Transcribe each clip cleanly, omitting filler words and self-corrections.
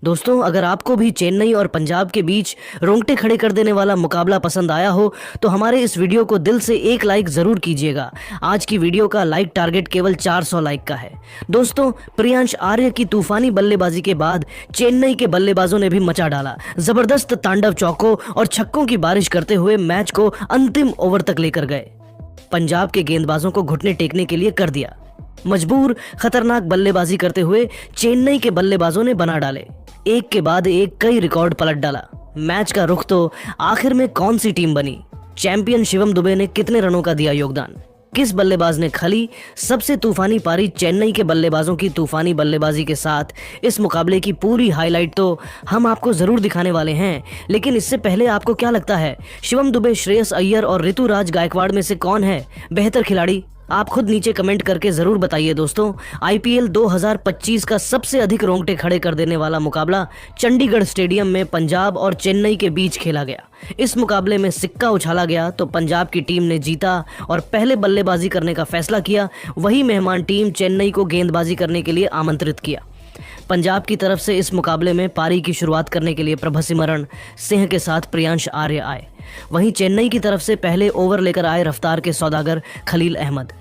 दोस्तों, अगर आपको भी चेन्नई और पंजाब के बीच रोंगटे खड़े कर देने वाला मुकाबला पसंद आया हो तो हमारे इस वीडियो को दिल से एक लाइक जरूर कीजिएगा। आज की वीडियो का लाइक टारगेट केवल 400 लाइक का है। दोस्तों, प्रियांश आर्य की तूफानी बल्लेबाजी के बाद चेन्नई के बल्लेबाजों ने भी मचा डाला। जबरदस्त तांडव चौकों और छक्कों की बारिश करते हुए मैच को अंतिम ओवर तक लेकर गए। पंजाब के गेंदबाजों को घुटने टेकने के लिए कर दिया मजबूर। खतरनाक बल्लेबाजी करते हुए चेन्नई के बल्लेबाजों ने बना डाले एक के बाद एक कई रिकॉर्ड पलट डाला। मैच का रुख तो आखिर में कौन सी टीम बनी? चैंपियन शिवम दुबे ने कितने रनों का दिया योगदान? किस बल्लेबाज ने खली सबसे तूफानी पारी? चेन्नई के बल्लेबाजों की तूफानी बल्लेबाजी के साथ इस मुकाबले की पूरी हाईलाइट तो हम आपको जरूर दिखाने वाले हैं। लेकिन इससे पहले आपको क्या लगता है, शिवम दुबे, श्रेयस अय्यर और ऋतुराज गायकवाड़ में से कौन है बेहतर खिलाड़ी? आप खुद नीचे कमेंट करके जरूर बताइए। दोस्तों, आईपीएल 2025 का सबसे अधिक रोंगटे खड़े कर देने वाला मुकाबला चंडीगढ़ स्टेडियम में पंजाब और चेन्नई के बीच खेला गया। इस मुकाबले में सिक्का उछाला गया तो पंजाब की टीम ने जीता और पहले बल्लेबाजी करने का फैसला किया। वही मेहमान टीम चेन्नई को गेंदबाजी करने के लिए आमंत्रित किया। पंजाब की तरफ से इस मुकाबले में पारी की शुरुआत करने के लिए प्रभसिमरण सिंह के साथ प्रियांश आर्य आए। वहीं चेन्नई की तरफ से पहले ओवर लेकर आए रफ्तार के सौदागर खलील अहमद।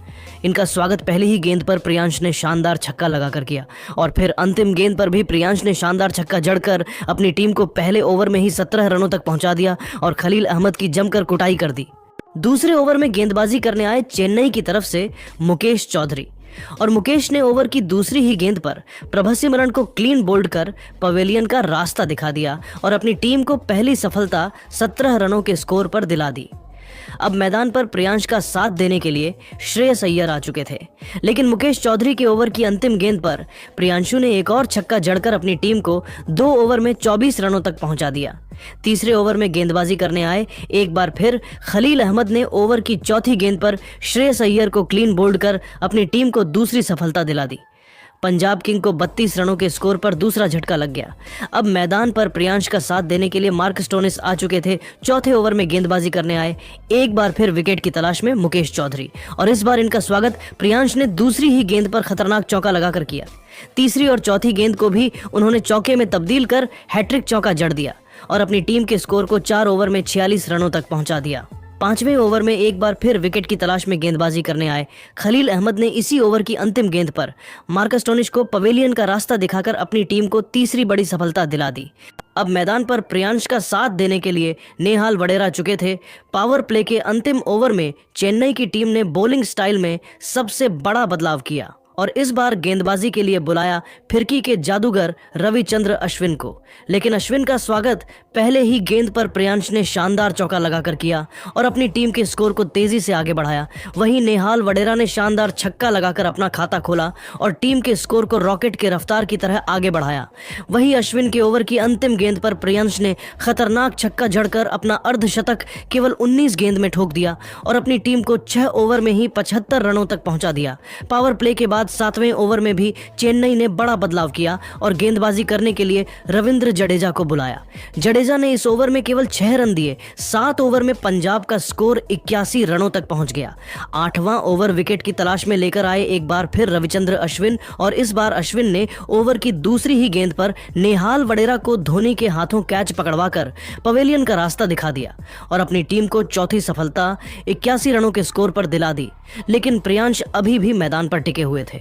इनका स्वागत पहली ही गेंद पर प्रियांश ने शानदार छक्का लगाकर किया और फिर अंतिम गेंद पर भी प्रियांश ने शानदार छक्का जड़कर अपनी टीम को पहले ओवर में ही 17 रनों तक पहुंचा दिया और खलील अहमद की जमकर कुटाई कर दी। दूसरे ओवर में गेंदबाजी करने आए चेन्नई की तरफ से मुकेश चौधरी और मुकेश ने ओवर की दूसरी ही गेंद पर प्रभसिमरण को क्लीन बोल्ड कर पवेलियन का रास्ता दिखा दिया और अपनी टीम को पहली सफलता 17 रनों के स्कोर पर दिला दी। अब मैदान पर प्रियांश का साथ देने के लिए श्रेयस अय्यर आ चुके थे, लेकिन मुकेश चौधरी के ओवर की अंतिम गेंद पर प्रियांशु ने एक और छक्का जड़कर अपनी टीम को 2 ओवर में 24 रनों तक पहुंचा दिया। तीसरे ओवर में गेंदबाजी करने आए एक बार फिर खलील अहमद ने ओवर की चौथी गेंद पर श्रेयस अय्यर को क्लीन बोल्ड कर अपनी टीम को दूसरी सफलता दिला दी। पंजाब किंग को 32 रनों के स्कोर पर दूसरा झटका लग गया। अब मैदान पर प्रियांश का साथ देने के लिए मार्क स्टोनिस आ चुके थे। चौथे ओवर में गेंदबाजी करने आए एक बार फिर विकेट की तलाश में मुकेश चौधरी और इस बार इनका स्वागत प्रियांश ने दूसरी ही गेंद पर खतरनाक चौका लगाकर किया। तीसरी और चौथी गेंद को भी उन्होंने चौके में तब्दील कर हैट्रिक चौका जड़ दिया और अपनी टीम के स्कोर को 4 ओवर में 46 रनों तक पहुंचा दिया। पांचवें ओवर में एक बार फिर विकेट की तलाश में गेंदबाजी करने आए खलील अहमद ने इसी ओवर की अंतिम गेंद पर मार्कस स्टोनिस को पवेलियन का रास्ता दिखाकर अपनी टीम को तीसरी बड़ी सफलता दिला दी। अब मैदान पर प्रियांश का साथ देने के लिए नेहाल वडेरा चुके थे। पावर प्ले के अंतिम ओवर में चेन्नई की टीम ने बॉलिंग स्टाइल में सबसे बड़ा बदलाव किया और इस बार गेंदबाजी के लिए बुलाया फिरकी के जादूगर रविचंद्र अश्विन को। लेकिन अश्विन का स्वागत पहले ही गेंद पर प्रियांश ने शानदार चौका लगाकर किया और अपनी टीम के स्कोर को तेजी से आगे बढ़ाया। वहीं नेहाल वडेरा ने शानदार छक्का लगाकर अपना खाता खोला और टीम के स्कोर को रॉकेट के रफ्तार की तरह आगे बढ़ाया। वहीं अश्विन के ओवर की अंतिम गेंद पर प्रियांश ने खतरनाक छक्का जड़कर अपना अर्धशतक केवल 19 गेंद में ठोक दिया और अपनी टीम को 6 ओवर में ही 75 रनों तक पहुंचा दिया। पावर प्ले के बाद 7वें ओवर में भी चेन्नई ने बड़ा बदलाव किया और गेंदबाजी करने के लिए रविंद्र जडेजा को बुलाया। जडेजा ने इस ओवर में केवल 6 रन दिए। 7 ओवर में पंजाब का स्कोर 81 रनों तक पहुंच गया। 8वां ओवर विकेट की तलाश में लेकर आए एक बार फिर रविचंद्र अश्विन और इस बार अश्विन ने ओवर की दूसरी ही गेंद पर नेहाल वडेरा को धोनी के हाथों कैच पकड़वाकर पवेलियन का रास्ता दिखा दिया और अपनी टीम को चौथी सफलता 81 रनों के स्कोर पर दिला दी। लेकिन प्रियांश अभी भी मैदान पर टिके हुए थे।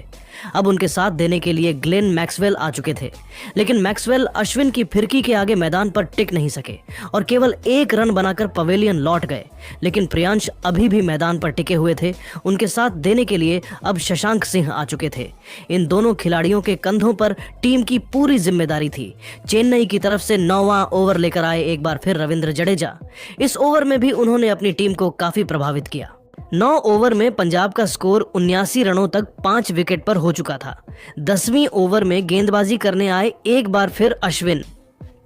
अब उनके साथ देने के लिए ग्लेन मैक्सवेल आ चुके थे, लेकिन मैक्सवेल अश्विन की फिरकी के आगे मैदान पर टिक नहीं सके और केवल 1 रन बनाकर पवेलियन लौट गए। लेकिन प्रियांश अभी भी मैदान पर टिके हुए थे। उनके साथ देने के लिए अब शशांक सिंह आ चुके थे। इन दोनों खिलाड़ियों के कंधों पर टीम की पूरी जिम्मेदारी थी। चेन्नई की तरफ से 9वां ओवर लेकर आए एक बार फिर रविंद्र जडेजा। इस ओवर में भी उन्होंने अपनी टीम को काफी प्रभावित किया। 9 ओवर में पंजाब का स्कोर 79 रनों तक 5 विकेट पर हो चुका था। 10वीं ओवर में गेंदबाजी करने आए एक बार फिर अश्विन।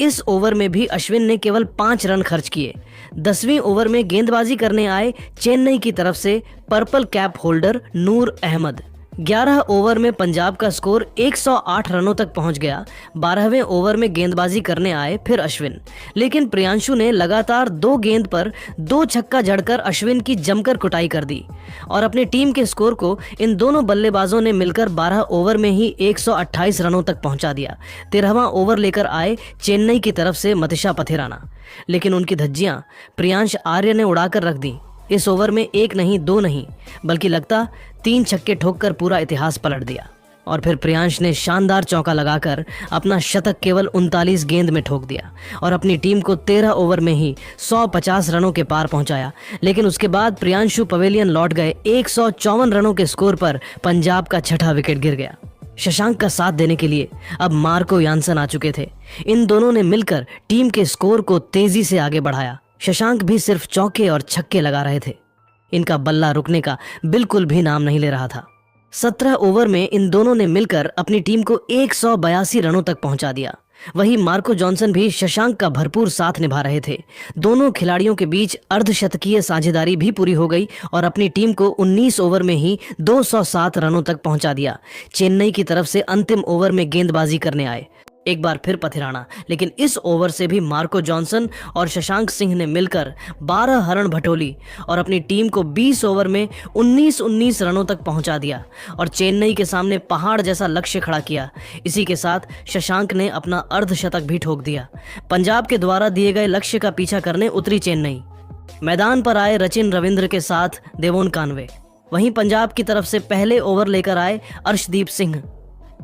इस ओवर में भी अश्विन ने केवल 5 रन खर्च किए। 10वीं ओवर में गेंदबाजी करने आए चेन्नई की तरफ से पर्पल कैप होल्डर नूर अहमद। 11 ओवर में पंजाब का स्कोर 108 रनों तक पहुंच गया। 12वें ओवर में गेंदबाजी करने आए फिर अश्विन, लेकिन प्रियांशु ने लगातार 2 गेंद पर 2 छक्का जड़कर अश्विन की जमकर कुटाई कर दी और अपनी टीम के स्कोर को इन दोनों बल्लेबाजों ने मिलकर 12 ओवर में ही 128 रनों तक पहुंचा दिया। 13वां ओवर लेकर आए चेन्नई की तरफ से मतिशा पथिराना, लेकिन उनकी धज्जियां प्रियांश आर्य ने उड़ाकर रख दी। इस ओवर में 1 नहीं 2 नहीं बल्कि लगता 3 छक्के ठोककर पूरा इतिहास पलट दिया और फिर प्रियांश ने शानदार चौका लगाकर अपना शतक केवल 39 गेंद में ठोक दिया और अपनी टीम को 13 ओवर में ही 150 रनों के पार पहुंचाया। लेकिन उसके बाद प्रियांशु पवेलियन लौट गए। 154 रनों के स्कोर पर पंजाब का छठा विकेट गिर गया। शशांक का साथ देने के लिए अब मार्को यानसन आ चुके थे। इन दोनों ने मिलकर टीम के स्कोर को तेजी से आगे बढ़ाया। शशांक भी सिर्फ चौके और छक्के लगा रहे थे, इनका बल्ला रुकने का बिल्कुल भी नाम नहीं ले रहा था। 17 ओवर में इन दोनों ने मिलकर अपनी टीम को 182 रनों तक पहुंचा दिया। वहीं मार्को जॉनसन भी शशांक का भरपूर साथ निभा रहे थे। दोनों खिलाड़ियों के बीच अर्धशतकीय साझेदारी भी पूरी हो गई और अपनी टीम को 19 ओवर में ही 207 रनों तक पहुंचा दिया। चेन्नई की तरफ से अंतिम ओवर में गेंदबाजी करने आए एक बार फिर पथिराना, लेकिन इस ओवर से भी मार्को जॉनसन और शशांक सिंह ने मिलकर 12 हरण भटोली और अपनी टीम को 20 ओवर में 19 रनों तक पहुंचा दिया और चेन्नई के सामने पहाड़ जैसा लक्ष्य खड़ा किया। इसी के साथ शशांक ने अपना अर्धशतक भी ठोक दिया। पंजाब के द्वारा दिए गए लक्ष्य का पीछा करने उतरी चेन्नई। मैदान पर आए रचिन रविंद्र के साथ देवोन कानवे। वहीं पंजाब की तरफ से पहले ओवर लेकर आए अर्शदीप सिंह।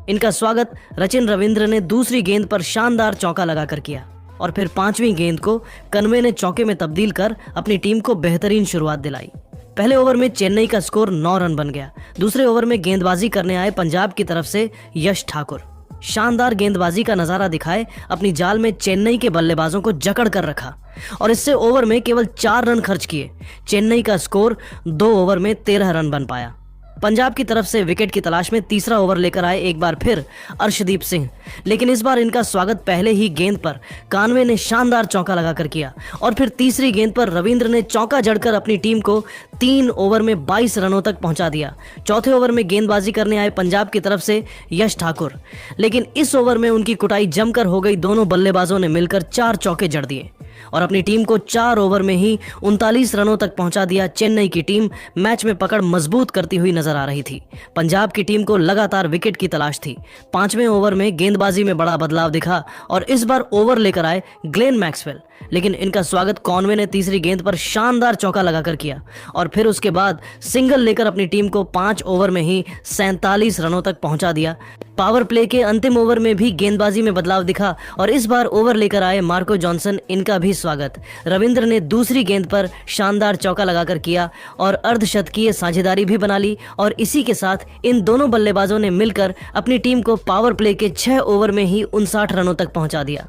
इनका स्वागत रचिन रविंद्र ने दूसरी गेंद पर शानदार चौका लगाकर किया और फिर 5वीं गेंद को कनवे ने चौके में तब्दील कर अपनी टीम को बेहतरीन शुरुआत दिलाई। पहले ओवर में चेन्नई का स्कोर 9 रन बन गया। दूसरे ओवर में गेंदबाजी करने आए पंजाब की तरफ से यश ठाकुर। शानदार गेंदबाजी का नजारा दिखाए अपनी जाल में चेन्नई के बल्लेबाजों को जकड़ कर रखा और इससे ओवर में केवल 4 रन खर्च किए। चेन्नई का स्कोर 2 ओवर में 13 रन बन पाया। पंजाब की तरफ से विकेट की तलाश में तीसरा ओवर लेकर आए एक बार फिर अर्शदीप सिंह, लेकिन इस बार इनका स्वागत पहले ही गेंद पर कानवे ने शानदार चौका लगाकर किया और फिर तीसरी गेंद पर रविंद्र ने चौका जड़कर अपनी टीम को 3 ओवर में 22 रनों तक पहुंचा दिया। चौथे ओवर में गेंदबाजी करने आए पंजाब की तरफ से यश ठाकुर, लेकिन इस ओवर में उनकी कुटाई जमकर हो गई। दोनों बल्लेबाजों ने मिलकर 4 चौके जड़ दिए और अपनी टीम को 4 ओवर में ही 39 रनों तक पहुंचा दिया। चेन्नई की टीम मैच में पकड़ मजबूत करती हुई नजर आ रही थी। पंजाब की टीम को लगातार विकेट की तलाश थी। 5वें ओवर में गेंदबाजी में बड़ा बदलाव दिखा और इस बार ओवर लेकर आए ग्लेन मैक्सवेल, लेकिन इनका स्वागत कॉनवे ने तीसरी गेंद पर शानदार चौका लगाकर किया और फिर उसके बाद सिंगल लेकर अपनी टीम को 5 ओवर में ही 47 रनों तक पहुंचा दिया। पावर प्ले के अंतिम ओवर में भी गेंदबाजी में बदलाव दिखा और इस बार ओवर लेकर आए मार्को जॉनसन। इनका भी स्वागत रविंद्र ने दूसरी गेंद पर शानदार चौका लगाकर किया और अर्धशतकीय साझेदारी भी बना ली और इसी के साथ इन दोनों बल्लेबाजों ने मिलकर अपनी टीम को पावर प्ले के 6 ओवर में ही 59 रनों तक पहुंचा दिया।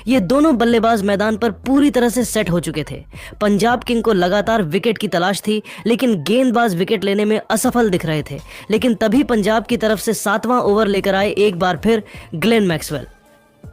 ये दोनों बल्लेबाज मैदान पर पूरी तरह से सेट हो चुके थे। पंजाब किंग को लगातार विकेट की तलाश थी, लेकिन गेंदबाज विकेट लेने में असफल दिख रहे थे। लेकिन तभी पंजाब की तरफ से 7वां ओवर लेकर आए एक बार फिर ग्लेन मैक्सवेल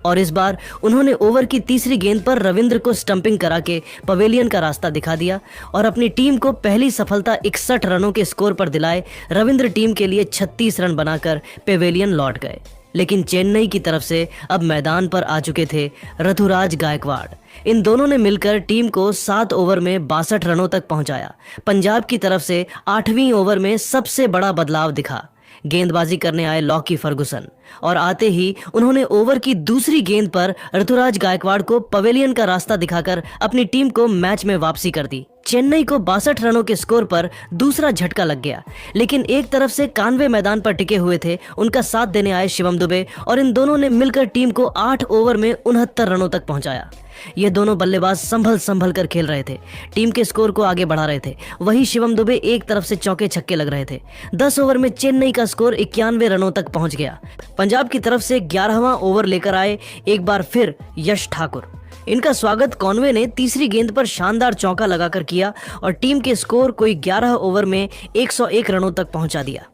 और इस बार उन्होंने ओवर की तीसरी गेंद पर रविंद्र को स्टंपिंग करा के पवेलियन का रास्ता दिखा दिया और अपनी टीम को पहली सफलता 61 रनों के स्कोर पर दिलाए। रविंद्र टीम के लिए 36 रन बनाकर पवेलियन लौट गए। लेकिन चेन्नई की तरफ से अब मैदान पर आ चुके थे ऋतुराज गायकवाड़। इन दोनों ने मिलकर टीम को 7 ओवर में 62 रनों तक पहुंचाया। पंजाब की तरफ से 8वीं ओवर में सबसे बड़ा बदलाव दिखा। गेंदबाजी करने आए लॉकी फर्गुसन और आते ही उन्होंने ओवर की दूसरी गेंद पर ऋतुराज गायकवाड़ को पवेलियन का रास्ता दिखाकर अपनी टीम को मैच में वापसी कर दी। चेन्नई को 62 रनों के स्कोर पर दूसरा झटका लग गया, लेकिन एक तरफ से कानवे मैदान पर टिके हुए थे, उनका साथ देने आए शिवम दुबे और इन दोनों ने मिलकर टीम को 8 ओवर में 69 रनों तक पहुंचाया। ये दोनों बल्लेबाज संभल कर खेल रहे थे, टीम के स्कोर को आगे बढ़ा रहे थे। वहीं शिवम दुबे एक तरफ से चौके छक्के लग रहे थे। 10 ओवर में चेन्नई का स्कोर 91 रनों तक पहुंच गया। पंजाब की तरफ से 11वां ओवर लेकर आए एक बार फिर यश ठाकुर। इनका स्वागत कॉनवे ने तीसरी गेंद पर शानदार चौका लगाकर किया और टीम के स्कोर को 11 ओवर में 101 रनों तक पहुंचा दिया।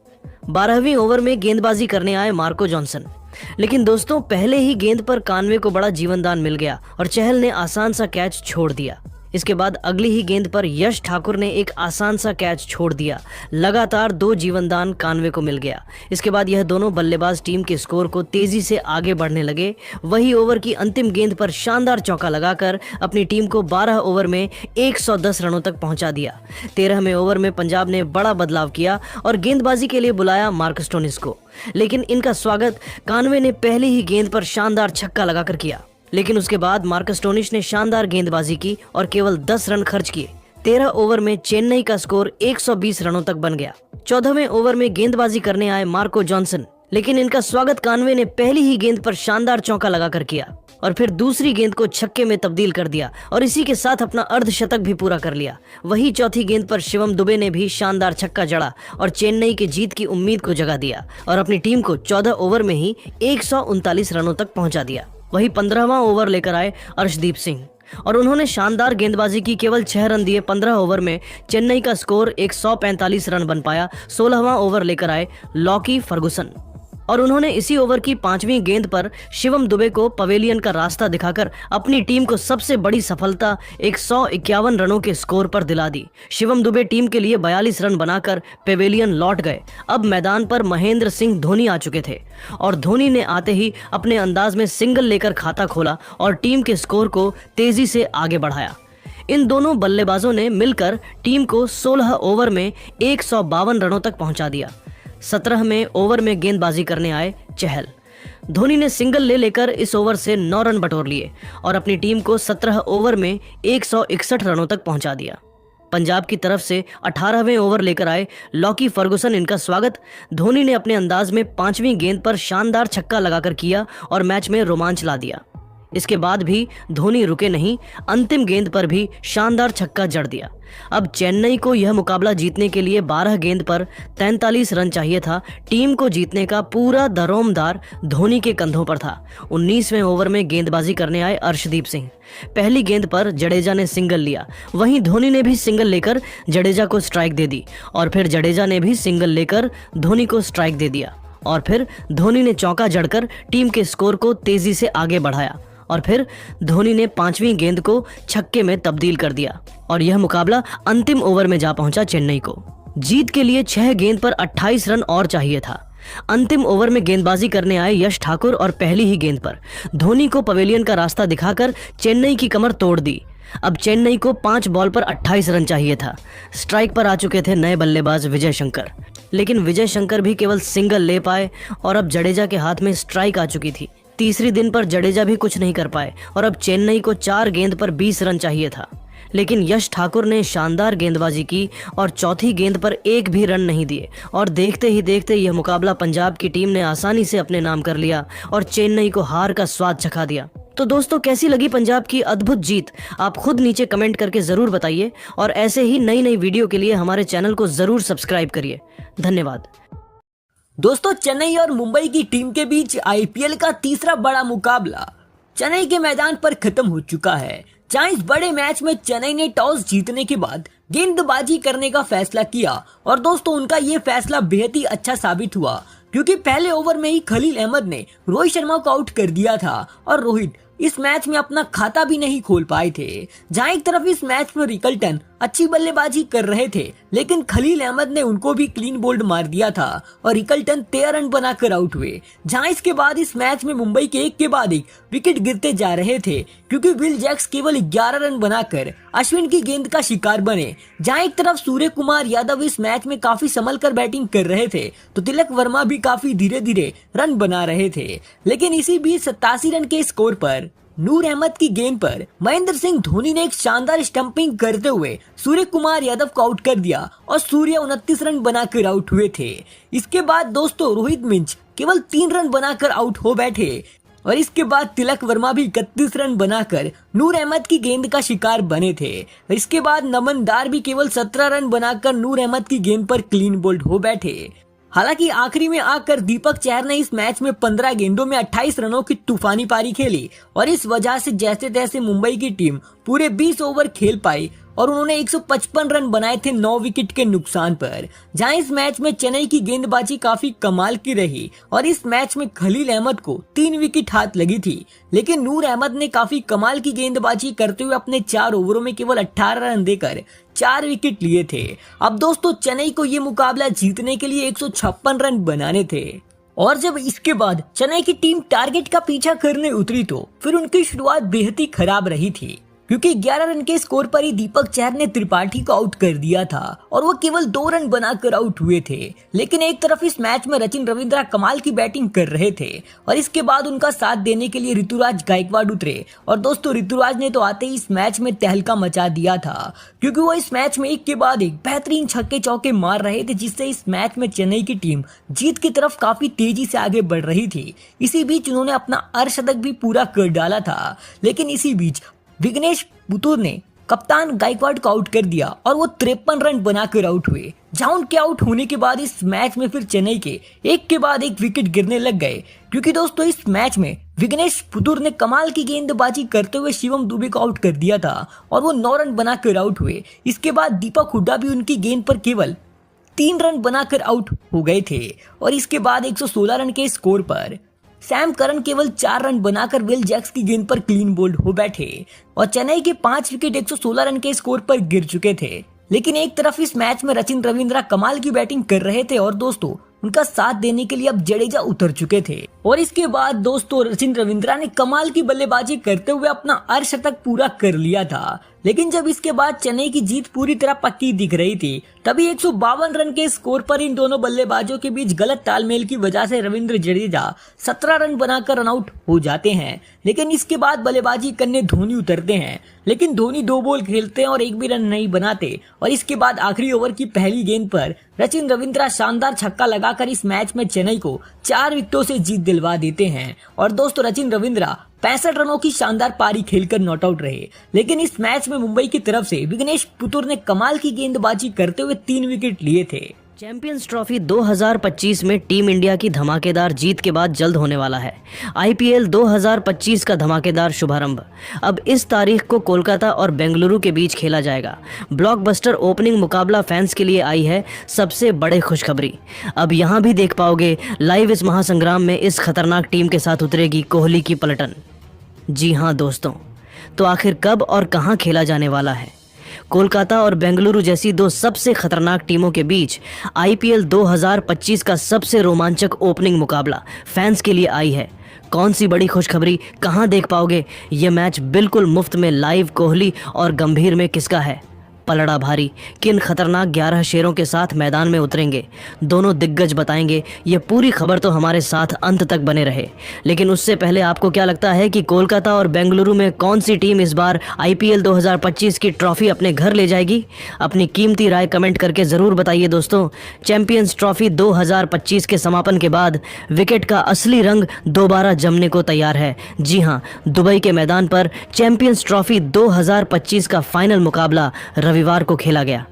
12वीं ओवर में गेंदबाजी करने आए मार्को जॉनसन, लेकिन दोस्तों पहले ही गेंद पर कानवे को बड़ा जीवनदान मिल गया और चहल ने आसान सा कैच छोड़ दिया। इसके बाद अगली ही गेंद पर यश ठाकुर ने एक आसान सा कैच छोड़ दिया। लगातार 2 जीवनदान कानवे को मिल गया। इसके बाद यह दोनों बल्लेबाज टीम के स्कोर को तेजी से आगे बढ़ने लगे। वही ओवर की अंतिम गेंद पर शानदार चौका लगाकर अपनी टीम को 12 ओवर में 110 रनों तक पहुंचा दिया। 13वें ओवर में पंजाब ने बड़ा बदलाव किया और गेंदबाजी के लिए बुलाया मार्क स्टोनिस को, लेकिन इनका स्वागत कानवे ने पहली ही गेंद पर शानदार छक्का लगाकर किया। लेकिन उसके बाद मार्क स्टोनिस ने शानदार गेंदबाजी की और केवल 10 रन खर्च किए। 13 ओवर में चेन्नई का स्कोर 120 रनों तक बन गया। 14वें ओवर में गेंदबाजी करने आए मार्को जॉनसन, लेकिन इनका स्वागत कानवे ने पहली ही गेंद पर शानदार चौका लगाकर किया और फिर दूसरी गेंद को छक्के में तब्दील कर दिया और इसी के साथ अपना अर्धशतक भी पूरा कर लिया। वही चौथी गेंद पर शिवम दुबे ने भी शानदार छक्का जड़ा और चेन्नई के जीत की उम्मीद को जगा दिया और अपनी टीम को 14 ओवर में ही 139 रनों तक पहुंचा दिया। वही 15वां ओवर लेकर आए अर्शदीप सिंह और उन्होंने शानदार गेंदबाजी की। केवल 6 रन दिए 15 ओवर में चेन्नई का स्कोर 145 रन बन पाया। 16वां ओवर लेकर आए लॉकी फर्गुसन और उन्होंने इसी ओवर की 5वीं गेंद पर शिवम दुबे को पवेलियन का रास्ता दिखाकर अपनी टीम को सबसे बड़ी सफलता 151 रनों के स्कोर पर दिला दी। शिवम दुबे टीम के लिए 42 रन बनाकर पवेलियन लौट गए। अब मैदान पर महेंद्र सिंह धोनी आ चुके थे और धोनी ने आते ही अपने अंदाज में सिंगल लेकर खाता खोला और टीम के स्कोर को तेजी से आगे बढ़ाया। इन दोनों बल्लेबाजों ने मिलकर टीम को 16 ओवर में 152 रनों तक पहुंचा दिया। 17वें ओवर में गेंदबाजी करने आए चहल। धोनी ने सिंगल ले लेकर इस ओवर से 9 रन बटोर लिए और अपनी टीम को 17 ओवर में 161 रनों तक पहुंचा दिया। पंजाब की तरफ से 18वें ओवर लेकर आए लॉकी फर्गुसन। इनका स्वागत धोनी ने अपने अंदाज में 5वीं गेंद पर शानदार छक्का लगाकर किया और मैच में रोमांच ला दिया। इसके बाद भी धोनी रुके नहीं, अंतिम गेंद पर भी शानदार छक्का जड़ दिया। अब चेन्नई को यह मुकाबला जीतने के लिए 12 गेंद पर 43 रन चाहिए था। टीम को जीतने का पूरा दारोमदार धोनी के कंधों पर था। 19वें ओवर में गेंदबाजी करने आए अर्शदीप सिंह। पहली गेंद पर जडेजा ने सिंगल लिया, वहीं धोनी ने भी सिंगल लेकर जडेजा को स्ट्राइक दे दी और फिर जडेजा ने भी सिंगल लेकर धोनी को स्ट्राइक दे दिया और फिर धोनी ने चौका जड़कर टीम के स्कोर को तेजी से आगे बढ़ाया और फिर धोनी ने 5वीं गेंद को छक्के में तब्दील कर दिया और यह मुकाबला अंतिम ओवर में जा पहुंचा चेन्नई को। जीत के लिए 6 गेंद पर 28 रन और चाहिए था। अंतिम ओवर में गेंदबाजी करने आए यश ठाकुर और पहली ही गेंद पर धोनी को पवेलियन का रास्ता दिखाकर चेन्नई की कमर तोड़ दी। अब चेन्नई को 5 बॉल पर 28 रन चाहिए था। स्ट्राइक पर आ चुके थे नए बल्लेबाज विजय शंकर, लेकिन विजय शंकर भी केवल सिंगल ले पाए और अब जडेजा के हाथ में स्ट्राइक आ चुकी थी। तीसरी दिन पर जडेजा भी कुछ नहीं कर पाए और अब चेन्नई को 4 गेंद पर 20 रन चाहिए था, लेकिन यश ठाकुर ने शानदार गेंदबाजी की और चौथी गेंद पर एक भी रन नहीं दिए और देखते ही देखते यह मुकाबला पंजाब की टीम ने आसानी से अपने नाम कर लिया और चेन्नई को हार का स्वाद चखा दिया। तो दोस्तों, कैसी लगी पंजाब की अद्भुत जीत? आप खुद नीचे कमेंट करके जरूर बताइए और ऐसे ही नई नई वीडियो के लिए हमारे चैनल को जरूर सब्सक्राइब करिए। धन्यवाद। दोस्तों, चेन्नई और मुंबई की टीम के बीच आईपीएल का तीसरा बड़ा मुकाबला चेन्नई के मैदान पर खत्म हो चुका है, जहां इस बड़े मैच में चेन्नई ने टॉस जीतने के बाद गेंदबाजी करने का फैसला किया और दोस्तों उनका ये फैसला बेहद ही अच्छा साबित हुआ, क्योंकि पहले ओवर में ही खलील अहमद ने रोहित शर्मा को आउट कर दिया था और रोहित इस मैच में अपना खाता भी नहीं खोल पाए थे। जहां एक तरफ इस मैच में रिकल्टन अच्छी बल्लेबाजी कर रहे थे, लेकिन खलील अहमद ने उनको भी क्लीन बोल्ड मार दिया था और रिकल्टन 13 रन बनाकर आउट हुए। जहां इसके बाद इस मैच में मुंबई के एक के बाद एक विकेट गिरते जा रहे थे, क्योंकि विल जैक्स केवल 11 रन बनाकर अश्विन की गेंद का शिकार बने। जहां एक तरफ सूर्य कुमार यादव इस मैच में काफी संभल कर बैटिंग कर रहे थे, तो तिलक वर्मा भी काफी धीरे धीरे रन बना रहे थे, लेकिन इसी बीच 87 रन के स्कोर पर नूर अहमद की गेंद पर महेंद्र सिंह धोनी ने एक शानदार स्टंपिंग करते हुए सूर्य कुमार यादव को आउट कर दिया और सूर्य 29 रन बनाकर आउट हुए थे। इसके बाद दोस्तों रोहित मिंज केवल 3 रन बनाकर आउट हो बैठे और इसके बाद तिलक वर्मा भी 31 रन बनाकर नूर अहमद की गेंद का शिकार बने थे। इसके बाद नमन दार भी केवल 17 रन बनाकर नूर अहमद की गेंद पर क्लीन बोल्ड हो बैठे। हालांकि आखिरी में आकर दीपक चहर ने इस मैच में 15 गेंदों में 28 रनों की तूफानी पारी खेली और इस वजह से जैसे तैसे मुंबई की टीम पूरे 20 ओवर खेल पाई और उन्होंने 155 रन बनाए थे 9 विकेट के नुकसान पर। जहां इस मैच में चेन्नई की गेंदबाजी काफी कमाल की रही और इस मैच में खलील अहमद को 3 विकेट हाथ लगी थी, लेकिन नूर अहमद ने काफी कमाल की गेंदबाजी करते हुए अपने 4 ओवरों में केवल 18 रन देकर 4 विकेट लिए थे। अब दोस्तों चेन्नई को ये मुकाबला जीतने के लिए 156 रन बनाने थे और जब इसके बाद चेन्नई की टीम टारगेट का पीछा करने उतरी तो फिर उनकी शुरुआत बेहद ही खराब रही थी, क्योंकि 11 रन के स्कोर पर ही दीपक चहर ने त्रिपाठी को आउट कर दिया था और वो केवल 2 रन बनाकर आउट हुए थे। लेकिन एक तरफ इस मैच में सचिन रविंद्र कमाल की बैटिंग कर रहे थे और इसके बाद उनका साथ देने के लिए ऋतुराज गायकवाड़ उतरे और दोस्तों ऋतुराज ने तो आते ही इस मैच में तहलका मचा दिया था, क्योंकि वो इस मैच में एक के बाद एक बेहतरीन छक्के चौके मार रहे थे, जिससे इस मैच में चेन्नई की टीम जीत की तरफ काफी तेजी से आगे बढ़ रही थी। इसी बीच उन्होंने अपना अर्धशतक भी पूरा कर डाला था, लेकिन इसी बीच विघ्नेश पुतूर ने कप्तान गायकवाड़ को आउट कर दिया और वो 53 रन बनाकर आउट हुए। जहां उनके आउट होने के बाद इस मैच में फिर चेन्नई के एक के बाद एक विकेट गिरने लग गए, क्योंकि दोस्तों इस मैच में विघ्नेश पुतूर ने कमाल की गेंदबाजी करते हुए शिवम दुबे को आउट कर दिया था और वो 9 रन बनाकर आउट हुए। इसके बाद दीपक हुड्डा भी उनकी गेंद पर केवल 3 रन बनाकर आउट हो गए थे और इसके बाद 116 रन के स्कोर पर सैम करन केवल 4 रन बनाकर विल जैक्स की गेंद पर क्लीन बोल्ड हो बैठे और चेन्नई के 5 विकेट 116 रन के स्कोर पर गिर चुके थे। लेकिन एक तरफ इस मैच में सचिन रविंद्र कमाल की बैटिंग कर रहे थे और दोस्तों उनका साथ देने के लिए अब जडेजा उतर चुके थे और इसके बाद दोस्तों सचिन रविंद्र ने कमाल की बल्लेबाजी करते हुए अपना अर्धशतक पूरा कर लिया था। लेकिन जब इसके बाद चेन्नई की जीत पूरी तरह पक्की दिख रही थी, तभी 152 रन के स्कोर पर इन दोनों बल्लेबाजों के बीच गलत तालमेल की वजह से रविंद्र जडेजा 17 रन बनाकर रन आउट हो जाते हैं। लेकिन इसके बाद बल्लेबाजी करने धोनी उतरते हैं, लेकिन धोनी 2 बॉल खेलते हैं और एक भी रन नहीं बनाते और इसके बाद आखिरी ओवर की पहली गेंद पर सचिन रविंद्र शानदार छक्का लगाकर इस मैच में चेन्नई को 4 विकेटों से जीत दिलवा देते हैं और दोस्तों सचिन रविंद्र 65 रनों की शानदार पारी खेलकर नॉट आउट रहे। लेकिन इस मैच में मुंबई की तरफ से विघ्नेश पुतूर ने कमाल की गेंदबाजी करते हुए 3 विकेट लिए थे। चैंपियंस ट्रॉफी 2025 में टीम इंडिया की धमाकेदार जीत के बाद जल्द होने वाला है आईपीएल 2025 का धमाकेदार शुभारंभ। अब इस तारीख को कोलकाता और बेंगलुरु के बीच खेला जाएगा। ब्लॉकबस्टर ओपनिंग मुकाबला फैंस के लिए आई है सबसे बड़े खुशखबरी। अब यहाँ भी देख पाओगे लाइव इस महासंग्राम में इस खतरनाक टीम के साथ उतरेगी कोहली की पलटन। जी हाँ दोस्तों, तो आखिर कब और कहाँ खेला जाने वाला है? कोलकाता और बेंगलुरु जैसी 2 सबसे खतरनाक टीमों के बीच आईपीएल 2025 का सबसे रोमांचक ओपनिंग मुकाबला फैंस के लिए आई है। कौन सी बड़ी खुशखबरी, कहां देख पाओगे ये मैच बिल्कुल मुफ्त में लाइव? कोहली और गंभीर में किसका है पलड़ा भारी? किन खतरनाक 11 शेरों के साथ मैदान में उतरेंगे? दोनों दिग्गज बताएंगे। ये पूरी खबर तो हमारे साथ अंत तक बने रहे। लेकिन उससे पहले आपको क्या लगता है कि कोलकाता और बेंगलुरु में कौन सी टीम इस बार आईपीएल 2025 की ट्रॉफी अपने घर ले जाएगी? अपनी कीमती राय कमेंट करके ज़रूर बताइए दोस्तों। चैंपियंस ट्रॉफी 2025 के समापन के बाद विकेट का असली रंग दोबारा जमने को तैयार है। जी हाँ, दुबई के मैदान पर चैंपियंस ट्रॉफी 2025 का फाइनल मुकाबला रविवार को खेला गया।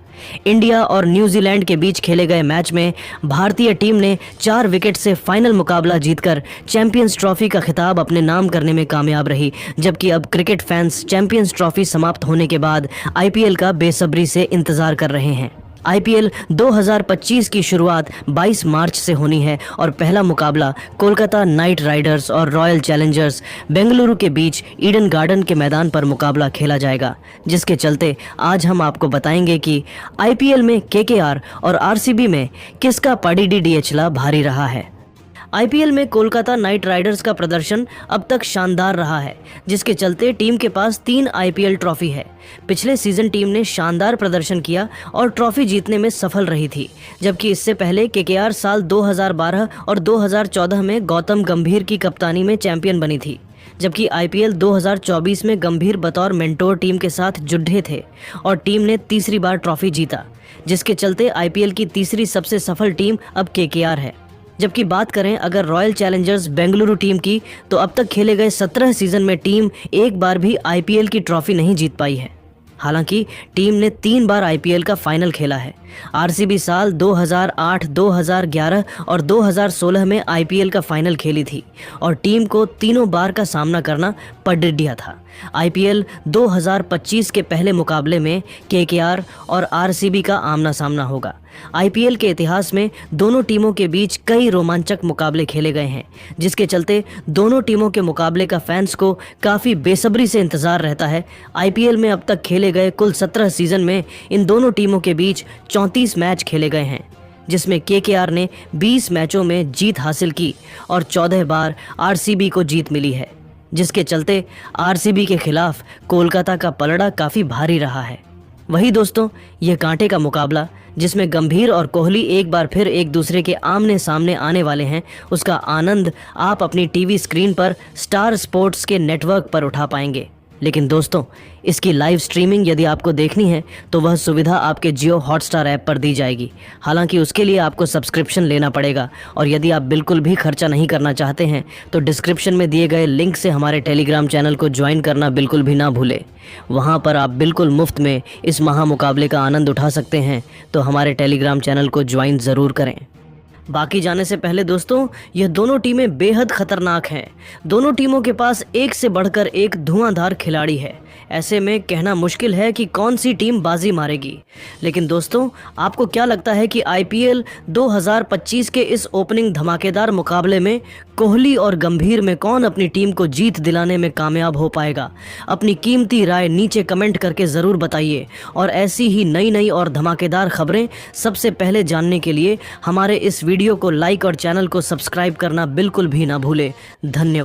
इंडिया और न्यूजीलैंड के बीच खेले गए मैच में भारतीय टीम ने 4 विकेट से फाइनल मुकाबला जीतकर चैंपियंस ट्रॉफी का खिताब अपने नाम करने में कामयाब रही। जबकि अब क्रिकेट फैंस चैंपियंस ट्रॉफी समाप्त होने के बाद आईपीएल का बेसब्री से इंतजार कर रहे हैं। आईपीएल 2025 की शुरुआत 22 मार्च से होनी है और पहला मुकाबला कोलकाता नाइट राइडर्स और रॉयल चैलेंजर्स बेंगलुरु के बीच ईडन गार्डन के मैदान पर मुकाबला खेला जाएगा। जिसके चलते आज हम आपको बताएंगे कि आईपीएल में केकेआर और आरसीबी में किसका पड़ीडी डीएचला भारी रहा है। आईपीएल में कोलकाता नाइट राइडर्स का प्रदर्शन अब तक शानदार रहा है, जिसके चलते टीम के पास 3 आईपीएल ट्रॉफी है। पिछले सीजन टीम ने शानदार प्रदर्शन किया और ट्रॉफी जीतने में सफल रही थी, जबकि इससे पहले केकेआर साल 2012 और 2014 में गौतम गंभीर की कप्तानी में चैंपियन बनी थी। जबकि आईपीएल 2024 में गंभीर बतौर मेंटोर टीम के साथ जुड़े थे और टीम ने तीसरी बार ट्रॉफी जीता, जिसके चलते आईपीएल की तीसरी सबसे सफल टीम अब केकेआर है। जबकि बात करें अगर रॉयल चैलेंजर्स बेंगलुरु टीम की, तो अब तक खेले गए 17 सीजन में टीम एक बार भी आईपीएल की ट्रॉफी नहीं जीत पाई है। हालांकि टीम ने 3 बार आईपीएल का फाइनल खेला है। आरसीबी साल 2008, 2011 और 2016 में आईपीएल का फाइनल खेली थी और टीम को तीनों बार का सामना करना पड़िया था। आईपीएल 2025 के पहले मुकाबले में केकेआर और आरसीबी का आमना सामना होगा। आईपीएल के इतिहास में दोनों टीमों के बीच कई रोमांचक मुकाबले खेले गए हैं, जिसके चलते दोनों टीमों के मुकाबले का फैंस को काफ़ी बेसब्री से इंतज़ार रहता है। आईपीएल में अब तक खेले गए कुल 17 सीज़न में इन दोनों टीमों के बीच 34 मैच खेले गए हैं, जिसमें केकेआर ने 20 मैचों में जीत हासिल की और 14 बार आरसीबी को जीत मिली है, जिसके चलते आरसीबी के खिलाफ कोलकाता का पलड़ा काफ़ी भारी रहा है। वही दोस्तों, ये कांटे का मुकाबला जिसमें गंभीर और कोहली एक बार फिर एक दूसरे के आमने सामने आने वाले हैं, उसका आनंद आप अपनी टीवी स्क्रीन पर स्टार स्पोर्ट्स के नेटवर्क पर उठा पाएंगे। लेकिन दोस्तों, इसकी लाइव स्ट्रीमिंग यदि आपको देखनी है तो वह सुविधा आपके जियो हॉटस्टार ऐप पर दी जाएगी। हालांकि उसके लिए आपको सब्सक्रिप्शन लेना पड़ेगा और यदि आप बिल्कुल भी खर्चा नहीं करना चाहते हैं तो डिस्क्रिप्शन में दिए गए लिंक से हमारे टेलीग्राम चैनल को ज्वाइन करना बिल्कुल भी ना भूलें। वहां पर आप बिल्कुल मुफ्त में इस महामुकाबले का आनंद उठा सकते हैं, तो हमारे टेलीग्राम चैनल को ज्वाइन ज़रूर करें। बाकी जाने से पहले दोस्तों, यह दोनों टीमें बेहद खतरनाक हैं। दोनों टीमों के पास एक से बढ़कर एक धुआंधार खिलाड़ी है। ऐसे में कहना मुश्किल है कि कौन सी टीम बाजी मारेगी। लेकिन दोस्तों, आपको क्या लगता है कि आईपीएल 2025 के इस ओपनिंग धमाकेदार मुकाबले में कोहली और गंभीर में कौन अपनी टीम को जीत दिलाने में कामयाब हो पाएगा? अपनी कीमती राय नीचे कमेंट करके ज़रूर बताइए और ऐसी ही नई और धमाकेदार खबरें सबसे पहले जानने के लिए हमारे इस वीडियो को लाइक और चैनल को सब्सक्राइब करना बिल्कुल भी ना भूलें। धन्यवाद।